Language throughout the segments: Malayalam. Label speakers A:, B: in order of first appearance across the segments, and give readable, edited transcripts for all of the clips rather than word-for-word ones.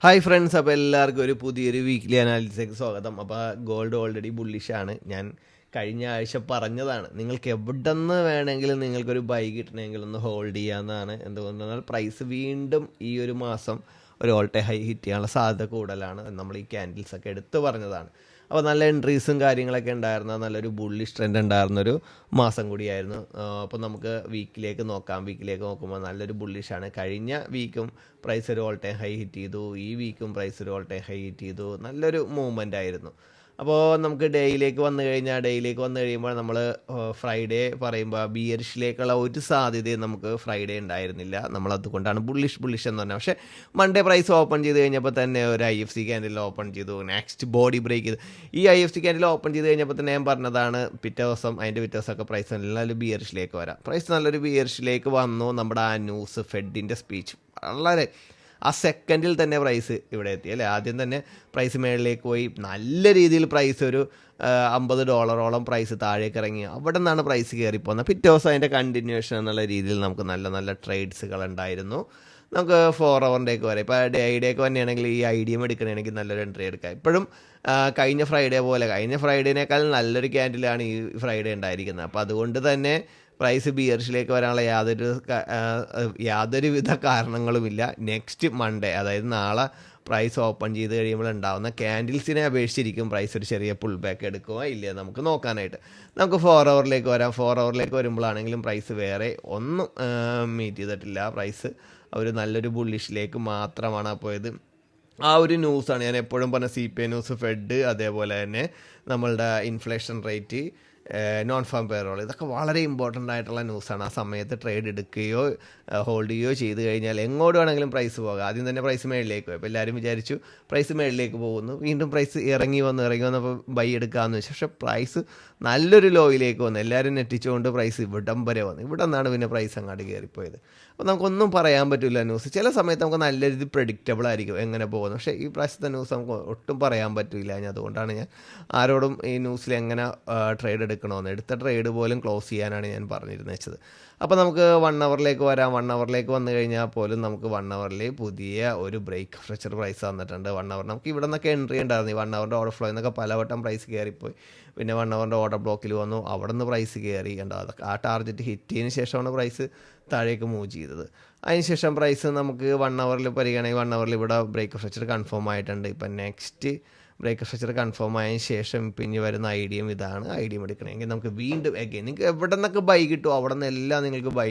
A: ഹായ് ഫ്രണ്ട്സ്, അപ്പോൾ എല്ലാവർക്കും ഒരു പുതിയൊരു വീക്ക്ലി അനാലിസിലേക്ക് സ്വാഗതം. അപ്പോൾ ഗോൾഡ് ഓൾറെഡി ബുള്ളിഷാണ്. ഞാൻ കഴിഞ്ഞ ആഴ്ച പറഞ്ഞതാണ്, നിങ്ങൾക്ക് എവിടെ നിന്ന് വേണമെങ്കിലും നിങ്ങൾക്കൊരു ബൈ കിട്ടണമെങ്കിൽ ഒന്ന് ഹോൾഡ് ചെയ്യാവുന്നതാണ്. എന്തുകൊണ്ടെന്നാൽ പ്രൈസ് വീണ്ടും ഈ ഒരു മാസം ഒരു ഓൾ ടൈം ഹൈ ഹിറ്റ് ചെയ്യാനുള്ള സാധ്യത കൂടുതലാണ്. നമ്മൾ ഈ ക്യാൻഡിൽസൊക്കെ എടുത്ത് പറഞ്ഞതാണ്. അപ്പോൾ നല്ല എൻട്രീസും കാര്യങ്ങളൊക്കെ ഉണ്ടായിരുന്ന നല്ലൊരു ബുള്ളിഷ് ട്രെൻഡ് ഉണ്ടായിരുന്നൊരു മാസം കൂടിയായിരുന്നു. അപ്പോൾ നമുക്ക് വീക്കിലേക്ക് നോക്കാം. വീക്കിലേക്ക് നോക്കുമ്പോൾ നല്ലൊരു ബുള്ളിഷാണ്. കഴിഞ്ഞ വീക്കും പ്രൈസ് ഒരു ഓൾ ടൈം ഹൈ ഹിറ്റ് ചെയ്തു. ഈ വീക്കും പ്രൈസ് ഒരു ഓൾ ടൈം ഹൈ ഹിറ്റ് ചെയ്തു. നല്ലൊരു മൂവ്മെൻ്റ് ആയിരുന്നു. അപ്പോൾ നമുക്ക് ഡേയിലേക്ക് വന്നു കഴിയുമ്പോൾ നമ്മൾ ഫ്രൈഡേ പറയുമ്പോൾ ബിയറിഷിലേക്കുള്ള ഒരു സാധ്യതയും നമുക്ക് ഫ്രൈഡേ ഉണ്ടായിരുന്നില്ല. നമ്മളതുകൊണ്ടാണ് ബുള്ളിഷ് എന്ന് പറഞ്ഞത്. പക്ഷേ മൺഡേ പ്രൈസ് ഓപ്പൺ ചെയ്ത് കഴിഞ്ഞപ്പോൾ തന്നെ ഒരു IFC ക്യാൻഡിൽ ഓപ്പൺ ചെയ്തു. നെക്സ്റ്റ് ബോഡി ബ്രേക്ക് ചെയ്തു. ഈ IFC ക്യാൻഡിൽ ഓപ്പൺ ചെയ്ത് കഴിഞ്ഞപ്പോൾ തന്നെ ഞാൻ പറഞ്ഞതാണ്, പിറ്റേ ദിവസമൊക്കെ പ്രൈസ് നല്ലൊരു ബിയറിഷിലേക്ക് വരാം. പ്രൈസ് നല്ലൊരു ബിയറിഷിലേക്ക് വന്നു. നമ്മുടെ ആ ന്യൂസ് ഫെഡിൻ്റെ സ്പീച്ച് വളരെ ആ സെക്കൻഡിൽ തന്നെ പ്രൈസ് ഇവിടെ എത്തി അല്ലേ. ആദ്യം തന്നെ പ്രൈസ് മേളിലേക്ക് പോയി. നല്ല രീതിയിൽ പ്രൈസ് ഒരു $50 പ്രൈസ് താഴേക്ക് ഇറങ്ങി. അവിടെ നിന്നാണ് പ്രൈസ് കയറിപ്പോകുന്നത്. പിറ്റേ ദിവസം അതിൻ്റെ കണ്ടിന്യൂഷൻ എന്നുള്ള രീതിയിൽ നമുക്ക് നല്ല നല്ല ട്രേഡ്സുകൾ ഉണ്ടായിരുന്നു. നമുക്ക് 4 ഹവറിൻ്റെയൊക്കെ വരെ ഇപ്പോൾ ഡേയിലേക്ക് തന്നെയാണെങ്കിൽ ഈ IDM എടുക്കണമെങ്കിൽ നല്ലൊരു എൻട്രി എടുക്കാം. ഇപ്പോഴും കഴിഞ്ഞ ഫ്രൈഡേനേക്കാൾ നല്ലൊരു ക്യാൻഡിലാണ് ഈ ഫ്രൈഡേ ഉണ്ടായിരിക്കുന്നത്. അപ്പോൾ അതുകൊണ്ട് തന്നെ പ്രൈസ് ബിയറിഷിലേക്ക് വരാനുള്ള യാതൊരുവിധ കാരണങ്ങളുമില്ല. നെക്സ്റ്റ് മൺഡേ, അതായത് നാളെ പ്രൈസ് ഓപ്പൺ ചെയ്ത് കഴിയുമ്പോൾ ഉണ്ടാകുന്ന ക്യാൻഡിൽസിനെ അപേക്ഷിച്ചിരിക്കും പ്രൈസ് ഒരു ചെറിയ പുൾ ബാക്ക് എടുക്കുക ഇല്ല നമുക്ക് നോക്കാനായിട്ട്. നമുക്ക് 4 ഹവറിലേക്ക് വരാം. 4 ഹവറിലേക്ക് വരുമ്പോഴാണെങ്കിലും പ്രൈസ് വേറെ ഒന്നും മീറ്റ് ചെയ്തിട്ടില്ല. പ്രൈസ് ഒരു നല്ലൊരു ബുള്ളിഷിലേക്ക് മാത്രമാണ് പോയത്. ആ ഒരു ന്യൂസാണ് ഞാൻ എപ്പോഴും പറഞ്ഞ CPI ന്യൂസ്, ഫെഡ്, അതേപോലെ തന്നെ നമ്മളുടെ inflation rate, non farm payroll, ഇതൊക്കെ വളരെ ഇമ്പോർട്ടൻ്റ് ആയിട്ടുള്ള ന്യൂസാണ്. ആ സമയത്ത് ട്രേഡ് എടുക്കുകയോ ഹോൾഡ് ചെയ്യുകയോ ചെയ്ത് കഴിഞ്ഞാൽ എങ്ങോട്ട് വേണമെങ്കിലും പ്രൈസ് പോകാം. ആദ്യം തന്നെ പ്രൈസ് മേളിലേക്ക് പോയി. അപ്പോൾ എല്ലാവരും വിചാരിച്ചു പ്രൈസ് മേളിലേക്ക് പോകുന്നു. വീണ്ടും പ്രൈസ് ഇറങ്ങി വന്നപ്പോൾ ബൈ എടുക്കാമെന്ന് വെച്ചു. പക്ഷേ പ്രൈസ് നല്ലൊരു ലോയിലേക്ക് വന്നു. എല്ലാവരും നെറ്റിച്ചുകൊണ്ട് പ്രൈസ് ഇവിടം വരെ വന്നു. ഇവിടെ നിന്നാണ് പിന്നെ പ്രൈസ് അങ്ങോട്ട് കയറിപ്പോയത്. അപ്പോൾ നമുക്കൊന്നും പറയാൻ പറ്റില്ല. ന്യൂസ് ചില സമയത്ത് നമുക്ക് നല്ല രീതിയിൽ പ്രഡിക്റ്റബിൾ ആയിരിക്കും എങ്ങനെ പോകുന്നു. പക്ഷേ ഈ പ്രാവശ്യത്തെ ന്യൂസ് നമുക്ക് ഒട്ടും പറയാൻ പറ്റില്ല. അതുകൊണ്ടാണ് ഞാൻ ആരോടും ഈ ന്യൂസിൽ എങ്ങനെ ട്രേഡ് എടുക്കണമെന്ന്, എടുത്ത ട്രേഡ് പോലും ക്ലോസ് ചെയ്യാനാണ് ഞാൻ പറഞ്ഞിരുന്നത്. അപ്പോൾ നമുക്ക് 1 ഹവറിലേക്ക് വരാം. 1 ഹവറിലേക്ക് വന്നു കഴിഞ്ഞാൽ പോലും നമുക്ക് 1 ഹവറിൽ പുതിയ ഒരു ബ്രേക്ക് ഫ്രഷർ പ്രൈസ് തന്നിട്ടുണ്ട്. 1 ഹവർ നമുക്ക് ഇവിടെ നിന്നൊക്കെ എൻട്രി ഉണ്ടായിരുന്നു. ഈ 1 ഹവറിൻ്റെ ഓർഡർ ഫ്ലോ എന്നൊക്കെ പലവട്ടം പ്രൈസ് കയറിപ്പോയി. പിന്നെ 1 ഹവറിൻ്റെ ഓർഡർ ബ്ലോക്കിൽ വന്നു. അവിടെ നിന്ന് പ്രൈസ് കയറി അതൊക്കെ ആ ടാർഗറ്റ് ഹിറ്റ് ചെയ്തതിന് ശേഷമാണ് പ്രൈസ് താഴേക്ക് മൂവ് ചെയ്തത്. അതിനുശേഷം പ്രൈസ് നമുക്ക് 1 ഹവറിൽ പറയുകയാണെങ്കിൽ 1 ഹവറിൽ ഇവിടെ ബ്രേക്ക് ഫ്രഷർ കൺഫേം ആയിട്ടുണ്ട്. ഇപ്പം നെക്സ്റ്റ് ബ്രേക്ക് സ്ട്രക്ചർ കൺഫേം ആയതിനു ശേഷം പിന്നെ വരുന്ന IDM ഇതാണ്. IDM എടുക്കണമെങ്കിൽ നമുക്ക് വീണ്ടും നിങ്ങൾക്ക് എവിടെ നിന്നൊക്കെ ബൈ കിട്ടുമോ അവിടെ നിന്നെല്ലാം നിങ്ങൾക്ക് ബൈ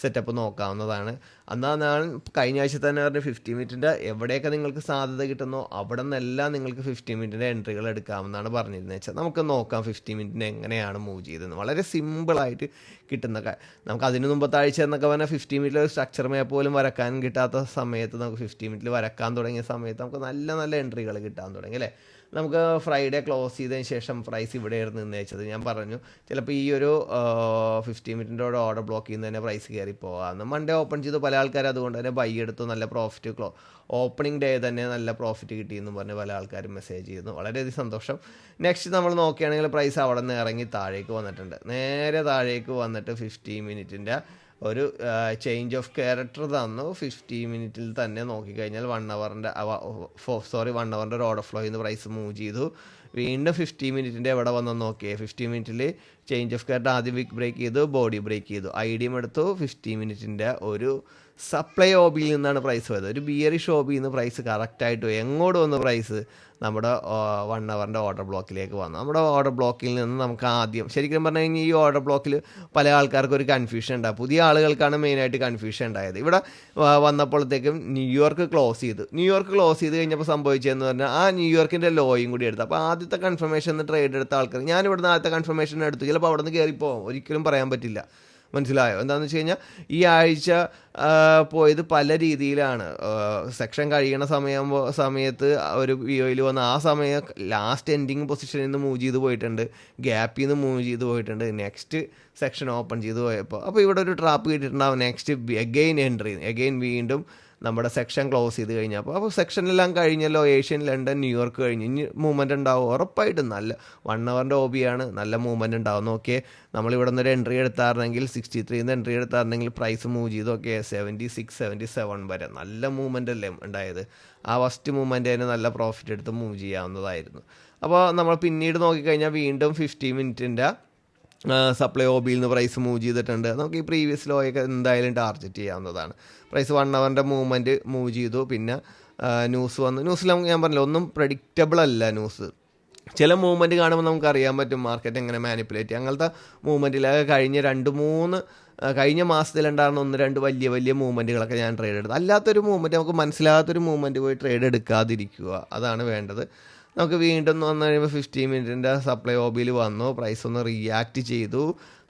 A: സെറ്റപ്പ് നോക്കാവുന്നതാണ്. എന്നാൽ ഞാൻ കഴിഞ്ഞ ആഴ്ച തന്നെ പറഞ്ഞ 50 മിനിറ്റിൻ്റെ എവിടെയൊക്കെ നിങ്ങൾക്ക് സാധ്യത കിട്ടുന്നോ അവിടെ നിന്നെല്ലാം നിങ്ങൾക്ക് 50 മിനിറ്റിൻ്റെ എൻട്രികൾ എടുക്കാമെന്നാണ് പറഞ്ഞിരുന്നത്. വെച്ചാൽ നമുക്ക് നോക്കാം 50 മിനിറ്റിന് എങ്ങനെയാണ് മൂവ് ചെയ്തതെന്ന്. വളരെ സിമ്പിളായിട്ട് കിട്ടുന്ന നമുക്ക് അതിന് മുമ്പത്തെ ആഴ്ച എന്നൊക്കെ പറഞ്ഞാൽ 50 മിനിറ്റിൽ സ്ട്രക്ചർ മാപ്പ് പോലും വരക്കാൻ കിട്ടാത്ത സമയത്ത് നമുക്ക് 50 മിനിറ്റിൽ വരക്കാൻ തുടങ്ങിയ സമയത്ത് നമുക്ക് നല്ല നല്ല എൻട്രികൾ കിട്ടാൻ തുടങ്ങി അല്ലേ. നമുക്ക് ഫ്രൈഡേ ക്ലോസ് ചെയ്തതിന് ശേഷം പ്രൈസ് ഇവിടെയായിരുന്നു നിർണ്ണയിച്ചത്. ഞാൻ പറഞ്ഞു ചിലപ്പോൾ ഈ ഒരു 50 മിനിറ്റിൻ്റെ ഓർഡർ ബ്ലോക്ക് ചെയ്യുന്ന തന്നെ പ്രൈസ് കയറി പോകാമെന്ന്. മൺഡേ ഓപ്പൺ ചെയ്തു പല ആൾക്കാർ, അതുകൊണ്ട് തന്നെ ബൈ എടുത്തു. നല്ല പ്രോഫിറ്റ് ഓപ്പണിംഗ് ഡേ തന്നെ നല്ല പ്രോഫിറ്റ് കിട്ടിയെന്ന് പറഞ്ഞ് പല ആൾക്കാരും മെസ്സേജ് ചെയ്യുന്നു. വളരെയധികം സന്തോഷം. നെക്സ്റ്റ് നമ്മൾ നോക്കുകയാണെങ്കിൽ പ്രൈസ് അവിടെ നിന്ന് ഇറങ്ങി താഴേക്ക് വന്നിട്ടുണ്ട്. നേരെ താഴേക്ക് വന്നിട്ട് 50 മിനിറ്റിൻ്റെ ഒരു ചേഞ്ച് ഓഫ് ക്യാരക്ടർ തന്നു. 50 മിനിറ്റിൽ തന്നെ നോക്കിക്കഴിഞ്ഞാൽ 1 ഹവറിൻ്റെ ഒരു ഓർഡർ ഫ്ലോ ചെയ്യുന്ന പ്രൈസ് മൂവ് ചെയ്തു. വീണ്ടും 50 മിനിറ്റിൻ്റെ എവിടെ വന്നെന്ന് നോക്കിയേ. 50 മിനിറ്റിൽ ചേഞ്ച് ഓഫ് ക്യാരക്ടർ ആദ്യം വിക്ക് ബ്രേക്ക് ചെയ്തു, ബോഡി ബ്രേക്ക് ചെയ്തു, IDM എടുത്തു. 50 മിനിറ്റിൻ്റെ ഒരു സപ്ലൈ ഓബിയിൽ നിന്നാണ് പ്രൈസ് പോയത്. ഒരു ബിയറിഷ് ഓബിയിൽ നിന്ന് പ്രൈസ് കറക്റ്റായിട്ട് എങ്ങോട്ട് വന്നു പ്രൈസ് നമ്മുടെ 1 ഹവറിൻ്റെ ഓർഡർ ബ്ലോക്കിലേക്ക് വന്നു. നമ്മുടെ ഓർഡർ ബ്ലോക്കിൽ നിന്ന് നമുക്ക് ആദ്യം ശരിക്കും പറഞ്ഞു കഴിഞ്ഞാൽ ഈ ഓർഡർ ബ്ലോക്കിൽ പല ആൾക്കാർക്കും ഒരു കൺഫ്യൂഷൻ ഉണ്ടാകും. പുതിയ ആളുകൾക്കാണ് മെയിനായിട്ട് കൺഫ്യൂഷൻ ഉണ്ടായത്. ഇവിടെ വന്നപ്പോഴത്തേക്കും ന്യൂയോർക്ക് ക്ലോസ് ചെയ്ത് കഴിഞ്ഞപ്പോൾ സംഭവിച്ചതെന്ന് പറഞ്ഞാൽ ആ ന്യൂയോർക്കിൻ്റെ ലോയും കൂടി എടുത്തു. അപ്പോൾ ആദ്യത്തെ കൺഫർമേഷൻ ട്രേഡ് എടുത്ത ആൾക്കാർ, ഞാനിവിടുന്ന് ആദ്യത്തെ കൺഫർമേഷൻ എടുത്തു, ചിലപ്പോൾ അവിടെ നിന്ന് കയറിപ്പോകും, ഒരിക്കലും പറയാൻ പറ്റില്ല. മനസ്സിലായോ? എന്താണെന്ന് വെച്ച് കഴിഞ്ഞാൽ ഈ ആഴ്ച പോയത് പല രീതിയിലാണ്. സെക്ഷൻ കഴിയണ സമയത്ത് ഒരു വിയോയിൽ വന്ന് ആ സമയം ലാസ്റ്റ് എൻഡിങ് പൊസിഷനിൽ നിന്ന് മൂവ് ചെയ്ത് പോയിട്ടുണ്ട്, ഗ്യാപ്പിൽ നിന്ന് മൂവ് ചെയ്ത് പോയിട്ടുണ്ട്. നെക്സ്റ്റ് സെക്ഷൻ ഓപ്പൺ ചെയ്ത് പോയപ്പോൾ അപ്പോൾ ഇവിടെ ഒരു ട്രാപ്പ് കിട്ടിയിട്ടുണ്ടാവും. നെക്സ്റ്റ് അഗെയിൻ വീണ്ടും നമ്മുടെ സെക്ഷൻ ക്ലോസ് ചെയ്ത് കഴിഞ്ഞപ്പോൾ. അപ്പോൾ സെക്ഷനെല്ലാം കഴിഞ്ഞല്ലോ, ഏഷ്യൻ, ലണ്ടൻ, ന്യൂയോർക്ക് കഴിഞ്ഞ് ഇനി മൂവ്മെൻറ്റ് ഉണ്ടാവും ഉറപ്പായിട്ടും. നല്ല 1 അവറിൻ്റെ ഓബിയാണ്, നല്ല മൂവ്മെൻറ്റ് ഉണ്ടാവും. നോക്കിയേ, നമ്മളിവിടെ നിന്നൊരു എൻട്രി എടുത്തായിരുന്നെങ്കിൽ 63 എൻട്രി എടുത്തായിരുന്നെങ്കിൽ പ്രൈസ് മൂവ് ചെയ്ത് നോക്കിയേ 76 77 വരെ നല്ല മൂവ്മെൻ്റ് അല്ലേ ഉണ്ടായത്. ആ ഫസ്റ്റ് മൂവ്മെൻറ്റ് തന്നെ നല്ല പ്രോഫിറ്റ് എടുത്ത് മൂവ് ചെയ്യാവുന്നതായിരുന്നു. അപ്പോൾ നമ്മൾ പിന്നീട് നോക്കിക്കഴിഞ്ഞാൽ വീണ്ടും 50 മിനിറ്റിൻ്റെ സപ്ലൈ ഓബിയിൽ നിന്ന് പ്രൈസ് മൂവ് ചെയ്തിട്ടുണ്ട്. നമുക്ക് ഈ പ്രീവിയസ് ലോയൊക്കെ എന്തായാലും ടാർഗറ്റ് ചെയ്യാവുന്നതാണ്. പ്രൈസ് 1 അവറിൻ്റെ മൂവ്മെൻറ്റ് മൂവ് ചെയ്തു. പിന്നെ ന്യൂസ് വന്നു. ന്യൂസിൽ ഞാൻ പറഞ്ഞില്ല, ഒന്നും പ്രഡിക്റ്റബിൾ അല്ല ന്യൂസ്. ചില മൂവ്മെൻറ്റ് കാണുമ്പോൾ നമുക്ക് അറിയാൻ പറ്റും മാർക്കറ്റ് എങ്ങനെ മാനിപ്പുലേറ്റ് ചെയ്യും. അങ്ങനത്തെ മൂവ്മെൻറ്റിലൊക്കെ കഴിഞ്ഞ മാസത്തിലുണ്ടായിരുന്ന 1-2 വലിയ മൂവ്മെൻറ്റുകളൊക്കെ ഞാൻ ട്രേഡ് എടുത്തു. അല്ലാത്തൊരു മൂവ്മെൻറ്റ്, നമുക്ക് മനസ്സിലാകാത്തൊരു മൂവ്മെൻറ്റ് പോയി ട്രേഡ് എടുക്കാതിരിക്കുക, അതാണ് വേണ്ടത്. നമുക്ക് വീണ്ടും വന്നു കഴിയുമ്പോൾ 50 മിനിറ്റിൻ്റെ സപ്ലൈ ഓബിയിൽ വന്നു, പ്രൈസ് ഒന്ന് റിയാക്ട് ചെയ്തു,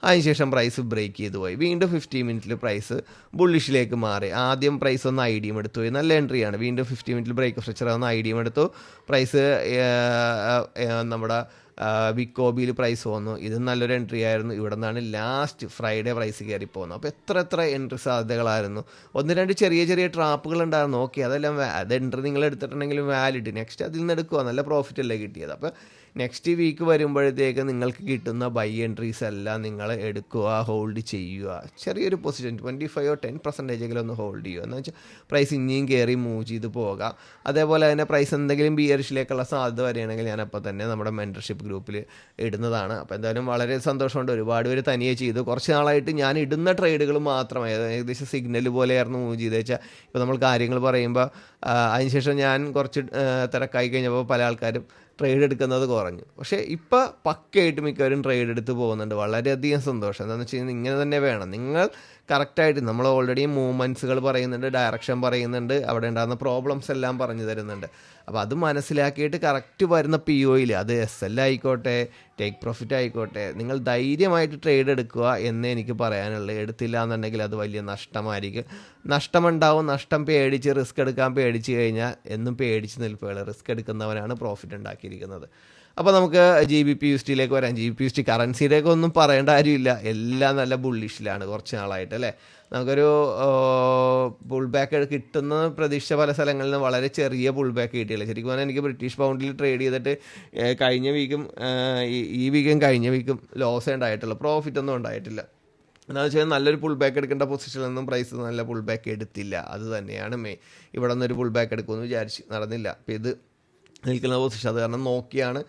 A: അതിനുശേഷം പ്രൈസ് ബ്രേക്ക് ചെയ്തു പോയി. വീണ്ടും 50 മിനിറ്റിൽ പ്രൈസ് ബുള്ളിഷിലേക്ക് മാറി. ആദ്യം പ്രൈസ് ഒന്ന് ഐഡിയം എടുത്തു പോയി, നല്ല എൻട്രിയാണ്. വീണ്ടും 50 മിനിറ്റിൽ ബ്രേക്ക് സ്ട്രക്ചർ ഒന്ന് ഐഡിയം എടുത്തു, പ്രൈസ് നമ്മുടെ വിക്കോബിയിൽ പ്രൈസ് വന്നു. ഇത് നല്ലൊരു എൻട്രി ആയിരുന്നു. ഇവിടെ നിന്നാണ് ലാസ്റ്റ് ഫ്രൈഡേ പ്രൈസ് കയറി പോകുന്നത്. അപ്പോൾ എത്ര എൻട്രി സാധ്യതകളായിരുന്നു. 1-2 ചെറിയ ട്രാപ്പുകൾ ഉണ്ടായിരുന്നു. ഓക്കെ, അതെല്ലാം അത് എൻട്രി നിങ്ങൾ എടുത്തിട്ടുണ്ടെങ്കിലും വാലിഡ്. നെക്സ്റ്റ് അതിൽ നിന്ന് എടുക്കുക, നല്ല പ്രോഫിറ്റ് അല്ലേ കിട്ടിയത്. അപ്പോൾ നെക്സ്റ്റ് വീക്ക് വരുമ്പോഴത്തേക്ക് നിങ്ങൾക്ക് കിട്ടുന്ന ബൈ എൻട്രീസ് എല്ലാം നിങ്ങൾ എടുക്കുക, ഹോൾഡ് ചെയ്യുക. ചെറിയൊരു പൊസിഷൻ 25 or 10% ഒന്ന് ഹോൾഡ് ചെയ്യുക. എന്ന് വെച്ചാൽ പ്രൈസ് ഇനിയും കയറി മൂവ് ചെയ്ത് പോകാം. അതേപോലെ തന്നെ പ്രൈസ് എന്തെങ്കിലും ബിയറിഷിലേക്കുള്ള സാധ്യത വരികയാണെങ്കിൽ ഞാൻ അപ്പോൾ തന്നെ നമ്മുടെ മെൻറ്റർഷിപ്പ് ഗ്രൂപ്പിൽ ഇടുന്നതാണ്. അപ്പോൾ എന്തായാലും വളരെ സന്തോഷമുണ്ട്. ഒരുപാട് പേര് തനിയെ ചെയ്തു. കുറച്ച് നാളായിട്ട് ഞാൻ ഇടുന്ന ട്രേഡുകൾ മാത്രമേ ഏകദേശം സിഗ്നൽ പോലെയായിരുന്നു മൂവ് ചെയ്ത് വെച്ചാൽ. ഇപ്പോൾ നമ്മൾ കാര്യങ്ങൾ പറയുമ്പോൾ അതിനുശേഷം ഞാൻ കുറച്ച് തിരക്കായി കഴിഞ്ഞപ്പോൾ പല ആൾക്കാരും ട്രേഡ് എടുക്കുന്നത് കുറഞ്ഞു. പക്ഷേ ഇപ്പോൾ പക്കയായിട്ട് മിക്കവരും ട്രേഡ് എടുത്ത് പോകുന്നുണ്ട്. വളരെയധികം സന്തോഷം. എന്താണെന്ന് വെച്ച് കഴിഞ്ഞാൽ ഇങ്ങനെ തന്നെ വേണം. നിങ്ങൾ കറക്റ്റായിട്ട് നമ്മൾ ഓൾറെഡി മൂവ്മെൻറ്റ്സുകൾ പറയുന്നുണ്ട്, ഡയറക്ഷൻ പറയുന്നുണ്ട്, അവിടെ ഉണ്ടാകുന്ന പ്രോബ്ലംസ് എല്ലാം പറഞ്ഞു തരുന്നുണ്ട്. അപ്പോൾ അത് മനസ്സിലാക്കിയിട്ട് കറക്റ്റ് വരുന്ന POയിൽ അത് SL ആയിക്കോട്ടെ, ടേക്ക് പ്രോഫിറ്റ് ആയിക്കോട്ടെ, നിങ്ങൾ ധൈര്യമായിട്ട് ട്രേഡ് എടുക്കുക എന്നേ എനിക്ക് പറയാനുള്ളൂ. എടുത്തില്ല എന്നുണ്ടെങ്കിൽ അത് വലിയ നഷ്ടമായിരിക്കും. നഷ്ടമുണ്ടാവും. നഷ്ടം പേടിച്ച് റിസ്ക് എടുക്കാൻ പേടിച്ച് കഴിഞ്ഞാൽ എന്നും പേടിച്ച് നിൽപ്പുകൾ. റിസ്ക് എടുക്കുന്നവനാണ് പ്രോഫിറ്റ് ഉണ്ടാക്കിയിരിക്കുന്നത്. അപ്പോൾ നമുക്ക് GBP/USD വരാം. GBP/USD കറൻസിയിലേക്ക് ഒന്നും പറയേണ്ട കാര്യമില്ല. എല്ലാം നല്ല ബുള്ളിഷിലാണ് കുറച്ച് നാളായിട്ട് അല്ലേ. നമുക്കൊരു പുൾ ബാക്ക് കിട്ടുന്ന പ്രതീക്ഷ പല സ്ഥലങ്ങളിൽ നിന്ന് വളരെ ചെറിയ പുൾ ബാക്ക് കിട്ടിയില്ല. ശരിക്കും പറഞ്ഞാൽ എനിക്ക് ബ്രിട്ടീഷ് പൗണ്ടിൽ ട്രേഡ് ചെയ്തിട്ട് കഴിഞ്ഞ വീക്കും ഈ വീക്കും ലോസേ ഉണ്ടായിട്ടുള്ളൂ, പ്രോഫിറ്റ് ഒന്നും ഉണ്ടായിട്ടില്ല. എന്താണെന്ന് വെച്ചാൽ നല്ലൊരു പുൾ ബാക്ക് എടുക്കേണ്ട പൊസിഷനിൽ നിന്നും പ്രൈസ് നല്ല പുൾ ബാക്ക് എടുത്തില്ല. അത് തന്നെയാണ് ഇവിടെ നിന്നൊരു പുൾ ബാക്ക് എടുക്കുമെന്ന് വിചാരിച്ച് നടന്നില്ല. അപ്പോൾ ഇത് നിൽക്കുന്ന പൊസിഷൻ അത് കാരണം നോക്കിയാണ്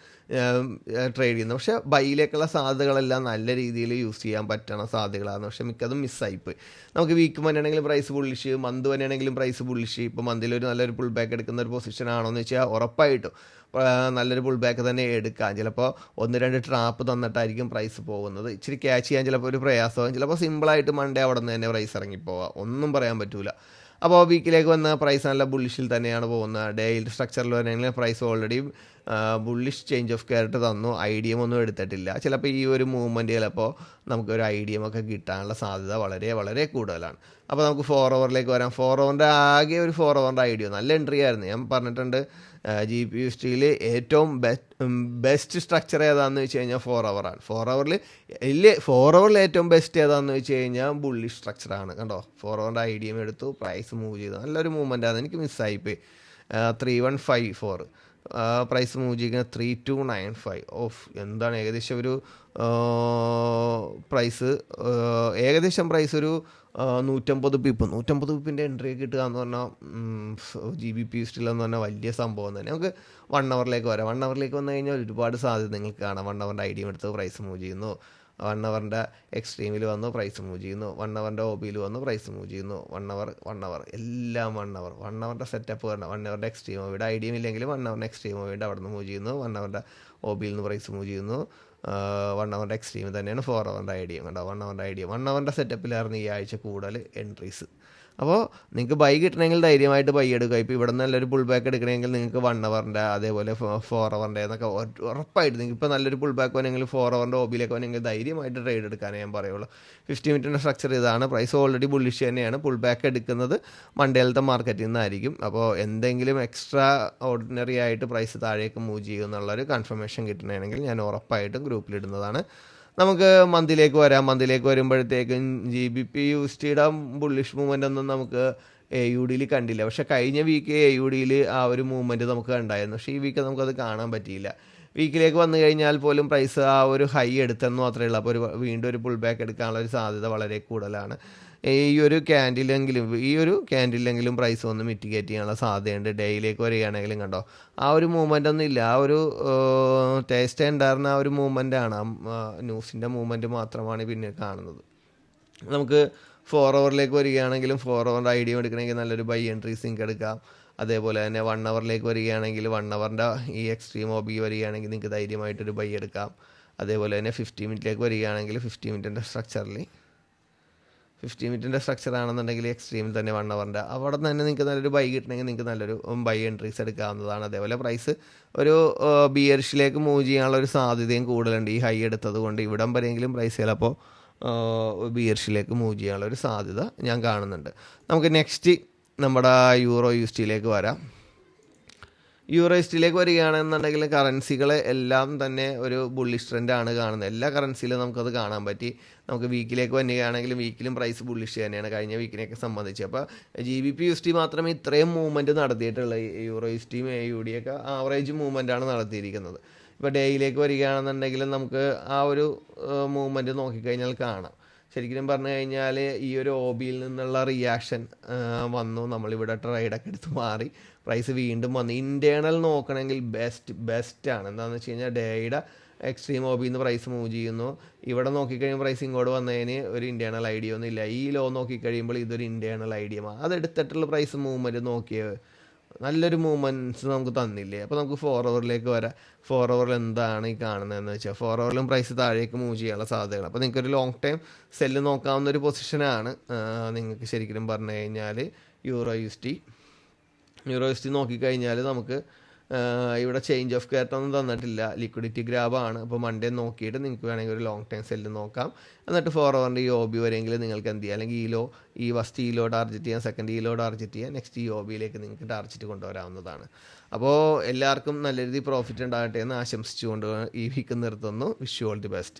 A: ട്രേഡ് ചെയ്യുന്നത്. പക്ഷേ ബൈയിലേക്കുള്ള സാധ്യതകളെല്ലാം നല്ല രീതിയിൽ യൂസ് ചെയ്യാൻ പറ്റണ സാധ്യതകളാണ്. പക്ഷേ മിക്കതും മിസ്സായിപ്പോയി. നമുക്ക് വീക്ക് വന്നെയാണെങ്കിലും പ്രൈസ് ബുള്ളിഷ്, മന്ത് വന്നെയാണെങ്കിലും പ്രൈസ് ബുള്ളിഷ്. ഇപ്പോൾ മന്തിലൊരു നല്ലൊരു പുൾ ബാക്ക് എടുക്കുന്ന ഒരു പൊസിഷൻ ആണോ എന്ന് വെച്ചാൽ ഉറപ്പായിട്ടും നല്ലൊരു പുൾ ബാക്ക് തന്നെ എടുക്കാം. ചിലപ്പോൾ 1-2 ട്രാപ്പ് തന്നിട്ടായിരിക്കും പ്രൈസ് പോകുന്നത്. ഇച്ചിരി ക്യാച്ച് ചെയ്യാൻ ചിലപ്പോൾ ഒരു പ്രയാസമാകും. ചിലപ്പോൾ സിമ്പിളായിട്ട് മൺഡേ അവിടെ നിന്ന് തന്നെ പ്രൈസ് ഇറങ്ങിപ്പോവാം, ഒന്നും പറയാൻ പറ്റില്ല. അപ്പോൾ വീക്കിലേക്ക് വന്ന പ്രൈസ് നല്ല ബുള്ളിഷിൽ തന്നെയാണ് പോകുന്നത്. ഡെയിലി സ്ട്രക്ചറിൽ വന്നെങ്കിൽ price already bullish change of character തന്നു. IDM ഒന്നും എടുത്തിട്ടില്ല. ചിലപ്പോൾ ഈ ഒരു മൂവ്മെൻറ്റ് ചിലപ്പോൾ നമുക്കൊരു IDM ഒക്കെ കിട്ടാനുള്ള സാധ്യത വളരെ കൂടുതലാണ്. അപ്പോൾ നമുക്ക് 4 അവറിലേക്ക് വരാം. 4 അവറിൻ്റെ ആകെ ഒരു 4 അവറിൻ്റെ IDM നല്ല എൻട്രി ആയിരുന്നു. ഞാൻ പറഞ്ഞിട്ടുണ്ട് GBP/USD ഏറ്റവും ബെസ്റ്റ് സ്ട്രക്ചർ ഏതാണെന്ന് വെച്ച് കഴിഞ്ഞാൽ 4 അവറാണ്. 4 അവറിൽ ഏറ്റവും ബെസ്റ്റ് ഏതാണെന്ന് വെച്ച് കഴിഞ്ഞാൽ ബുള്ളിഷ് സ്ട്രക്ചറാണ്. കണ്ടോ, 4 അവറിൻ്റെ IDM എടുത്തു, പ്രൈസ് മൂവ് ചെയ്തു. നല്ലൊരു മൂവ്മെൻറ്റാണ്. എനിക്ക് മിസ്സായിപ്പോയി. 3154 പ്രൈസ് മൂവ് ചെയ്യുന്നത് 3295. എന്താണ് ഏകദേശം ഒരു പ്രൈസ് ഒരു 150 പിപ്പിൻ്റെ എൻട്രി കിട്ടുക എന്ന് പറഞ്ഞാൽ GBP/USD എന്ന് പറഞ്ഞാൽ വലിയ സംഭവം തന്നെ. നമുക്ക് 1 അവറിലേക്ക് വരാം. 1 അവറിലേക്ക് വന്നു കഴിഞ്ഞാൽ ഒരുപാട് സാധ്യത നിങ്ങൾക്ക് കാണാം. 1 അവറിൻ്റെ IDM എടുത്ത് പ്രൈസ് മൂവ് ചെയ്യുന്നു. 1 അവറിൻ്റെ എക്സ്ട്രീമിൽ വന്നു, പ്രൈസ് മൂവ് ചെയ്യുന്നു. 1 അവറിൻ്റെ OBയിൽ വന്നു, പ്രൈസ് മൂവ് ചെയ്യുന്നു. 1 അവർ എല്ലാം 1 അവറിൻ്റെ സെറ്റപ്പ് വരണം. 1 അവറിൻ്റെ എക്സ്ട്രീം OBയുടെ IDM ഇല്ലെങ്കിലും 1 അവറിൻ്റെ എക്സ്ട്രീം OBയുടെ അവിടെ നിന്ന് മൂവ് ചെയ്യുന്നു. 1 അവറിൻ്റെ OBയിൽ നിന്ന് പ്രൈസ് മൂവ് ചെയ്യുന്നു. 1 അവറിൻ്റെ എക്സ്ട്രീം തന്നെയാണ് 4 അവറിൻ്റെ IDM. കണ്ടോ, 1 അവറിൻ്റെ സെറ്റപ്പിലായിരുന്നു ഈ ആഴ്ച കൂടുതൽ എൻട്രീസ്. അപ്പോൾ നിങ്ങൾക്ക് ബൈ കിട്ടണമെങ്കിൽ ധൈര്യമായിട്ട് ബൈ എടുക്കുക. ഇപ്പോൾ ഇവിടെ നിന്ന് നല്ലൊരു പുൾ ബാക്ക് എടുക്കണമെങ്കിൽ നിങ്ങൾക്ക് 1 അവറിൻ്റെ അതേപോലെ 4 അവറിൻ്റെ എന്നൊക്കെ ഉറപ്പായിട്ട് നിങ്ങൾക്ക് ഇപ്പോൾ നല്ലൊരു പുൾ ബാക്ക് വേണമെങ്കിൽ 4 അവറിൻ്റെ OBയിലേക്ക് വേണമെങ്കിൽ ധൈര്യമായിട്ട് ട്രേഡ് എടുക്കാനേ ഞാൻ പറയുള്ളൂ. 50 മിനിറ്റിൻ്റെ സ്ട്രക്ചർ ഇതാണ്. പ്രൈസ് ഓൾറെഡി ബുള്ളിഷ് തന്നെയാണ്. പുൾ ബാക്ക് എടുക്കുന്നത് മൺഡേയിലത്തെ മാർക്കറ്റിൽ നിന്നായിരിക്കും. അപ്പോൾ എന്തെങ്കിലും എക്സ്ട്രാ ഓർഡിനറി ആയിട്ട് പ്രൈസ് താഴേക്ക് മൂവ് ചെയ്യും എന്നുള്ളൊരു കൺഫർമേഷൻ കിട്ടണമെങ്കിൽ ഞാൻ ഉറപ്പായിട്ടും ഗ്രൂപ്പിലിടുന്നതാണ്. നമുക്ക് മന്തിലേക്ക് വരുമ്പോഴത്തേക്കും GBP/USD ബുള്ളിഷ് മൂവ്മെൻ്റ് ഒന്നും നമുക്ക് AUDയിൽ കണ്ടില്ല. പക്ഷേ കഴിഞ്ഞ വീക്ക് AUDയിൽ ആ ഒരു മൂവ്മെൻറ്റ് നമുക്ക് കണ്ടായിരുന്നു. പക്ഷേ ഈ വീക്ക് നമുക്കത് കാണാൻ പറ്റിയില്ല. വീക്കിലേക്ക് വന്നു കഴിഞ്ഞാൽ പോലും പ്രൈസ് ആ ഒരു ഹൈ എടുത്തെന്ന് മാത്രമേ ഉള്ളൂ. അപ്പോൾ വീണ്ടും ഒരു പുൾ ബാക്ക് എടുക്കാനുള്ള ഒരു സാധ്യത വളരെ കൂടുതലാണ്. ഈ ഒരു ക്യാൻഡിലെങ്കിലും പ്രൈസ് ഒന്ന് മിറ്റിഗേറ്റ് ചെയ്യാനുള്ള സാധ്യതയുണ്ട്. ഡേയിലേക്ക് വരികയാണെങ്കിലും കണ്ടോ ആ ഒരു മൂവ്മെൻ്റ് ഒന്നും ഇല്ല. ആ ഒരു ടേസ്റ്റ് ഉണ്ടായിരുന്ന ആ ഒരു മൂവ്മെൻ്റാണ്, ന്യൂസിൻ്റെ മൂവ്മെൻറ്റ് മാത്രമാണ് പിന്നെ കാണുന്നത്. നമുക്ക് 4 ഹവറിലേക്ക് വരികയാണെങ്കിലും 4 ഹവറിൻ്റെ ഐഡിയ എടുക്കണമെങ്കിൽ നല്ലൊരു ബൈ എൻട്രി സിങ്ക് എടുക്കാം. അതേപോലെ തന്നെ 1 ഹവറിലേക്ക് വരികയാണെങ്കിൽ 1 ഹവറിൻ്റെ ഈ എക്സ്ട്രീം OB വരികയാണെങ്കിൽ നിങ്ങൾക്ക് ധൈര്യമായിട്ടൊരു ബൈ എടുക്കാം. അതേപോലെ തന്നെ 50 മിനിറ്റിലേക്ക് വരികയാണെങ്കിൽ 50 മിനിറ്റിൻ്റെ സ്ട്രക്ചർ ആണെന്നുണ്ടെങ്കിൽ എക്സ്ട്രീമിൽ തന്നെ 1 ഹവറിൻ്റെ അവിടെ തന്നെ നിങ്ങൾക്ക് നല്ലൊരു ബൈ കിട്ടണമെങ്കിൽ നിങ്ങൾക്ക് നല്ലൊരു ബൈ എൻട്രീസ് എടുക്കാവുന്നതാണ്. അതേപോലെ പ്രൈസ് ഒരു ബിയറിഷിലേക്ക് മൂവ് ചെയ്യാനുള്ള ഒരു സാധ്യതയും കൂടുതലുണ്ട്. ഈ ഹൈ എടുത്തത് കൊണ്ട് ഇവിടം വരെയെങ്കിലും പ്രൈസ് ചിലപ്പോൾ ബിയറിഷിലേക്ക് മൂവ് ചെയ്യാനുള്ള ഒരു സാധ്യത ഞാൻ കാണുന്നുണ്ട്. നമുക്ക് നെക്സ്റ്റ് നമ്മുടെ EUR/USD വരാം. EUR/USD വരികയാണെന്നുണ്ടെങ്കിൽ കറൻസികളെ എല്ലാം തന്നെ ഒരു ബുള്ളിഷ് ട്രെൻഡാണ് കാണുന്നത്. എല്ലാ കറൻസിയിലും നമുക്കത് കാണാൻ പറ്റി. നമുക്ക് വീക്കിലേക്ക് വരികയാണെങ്കിലും വീക്കിലും പ്രൈസ് ബുള്ളിഷ് തന്നെയാണ് കഴിഞ്ഞ വീക്കിനെയൊക്കെ സംബന്ധിച്ച്. അപ്പോൾ GBP/USD മാത്രമേ ഇത്രയും മൂവ്മെൻറ്റ് നടത്തിയിട്ടുള്ളൂ. EUR/USDയും AUDയൊക്കെ ആവറേജ് മൂവ്മെൻറ്റാണ് നടത്തിയിരിക്കുന്നത്. ഇപ്പോൾ ഡേയിലേക്ക് വരികയാണെന്നുണ്ടെങ്കിലും നമുക്ക് ആ ഒരു മൂവ്മെൻറ്റ് നോക്കിക്കഴിഞ്ഞാൽ കാണാം. ശരിക്കും പറഞ്ഞു കഴിഞ്ഞാൽ ഈ ഒരു OBയിൽ നിന്നുള്ള റിയാക്ഷൻ വന്നു, നമ്മളിവിടെ ട്രേഡൊക്കെ എടുത്ത് മാറി, പ്രൈസ് വീണ്ടും വന്നു. ഇൻറ്റേർണൽ നോക്കണമെങ്കിൽ ബെസ്റ്റാണ്. എന്താണെന്ന് വെച്ച് കഴിഞ്ഞാൽ ഡേയുടെ എക്സ്ട്രീം OBയിൽ നിന്ന് പ്രൈസ് മൂവ് ചെയ്യുന്നു. ഇവിടെ നോക്കിക്കഴിയുമ്പോൾ പ്രൈസ് ഇങ്ങോട്ട് വന്നതിന് ഒരു ഇൻറ്റേർണൽ ഐഡിയ ഒന്നും ഇല്ല. ഈ ലോ നോക്കിക്കഴിയുമ്പോൾ ഇതൊരു ഇൻറ്റേർണൽ ഐഡിയ. അതെടുത്തിട്ടുള്ള പ്രൈസ് മൂവ്മെൻറ്റ് നോക്കിയത് നല്ലൊരു മൂവ്മെൻറ്റ്സ് നമുക്ക് തന്നില്ലേ. അപ്പോൾ നമുക്ക് 4 ഹവറിലേക്ക് വരാം. 4 ഹവറിൽ എന്താണ് ഈ കാണുന്നതെന്ന് വെച്ചാൽ 4 ഹവറിലും പ്രൈസ് താഴേക്ക് മൂവ് ചെയ്യാനുള്ള സാധ്യതകൾ. അപ്പോൾ നിങ്ങൾക്കൊരു ലോങ് ടൈം സെല്ല് നോക്കാവുന്ന ഒരു പൊസിഷനാണ് നിങ്ങൾക്ക് ശരിക്കും പറഞ്ഞു കഴിഞ്ഞാൽ EUR/USD നോക്കിക്കഴിഞ്ഞാൽ നമുക്ക് ഇവിടെ ചേഞ്ച് ഓഫ് ക്യാരക്ടർ ഒന്നും തന്നിട്ടില്ല, ലിക്വിഡിറ്റി ഗ്രാബാണ്. അപ്പോൾ മൺഡേ നോക്കിയിട്ട് നിങ്ങൾക്ക് വേണമെങ്കിൽ ഒരു ലോങ് ടൈം സെല്ല് നോക്കാം. എന്നിട്ട് 4 ഹവറിൻ്റെ ഈ OB വരെയെങ്കിൽ നിങ്ങൾക്ക് എന്ത് ചെയ്യാം, അല്ലെങ്കിൽ ഈ ഫസ്റ്റ് ടാർജറ്റ് ചെയ്യാം, സെക്കൻഡ് ടാർജറ്റ് ചെയ്യാം, നെക്സ്റ്റ് ഈ OBയിലേക്ക് നിങ്ങൾക്ക് ടാർജറ്റ് കൊണ്ടുവരാവുന്നതാണ്. അപ്പോൾ എല്ലാവർക്കും നല്ല രീതിയിൽ പ്രോഫിറ്റ് ഉണ്ടാകട്ടെ എന്ന് ആശംസിച്ചുകൊണ്ട് ഈ വീക്ക് നിർത്തുന്നു. Wish you all the best.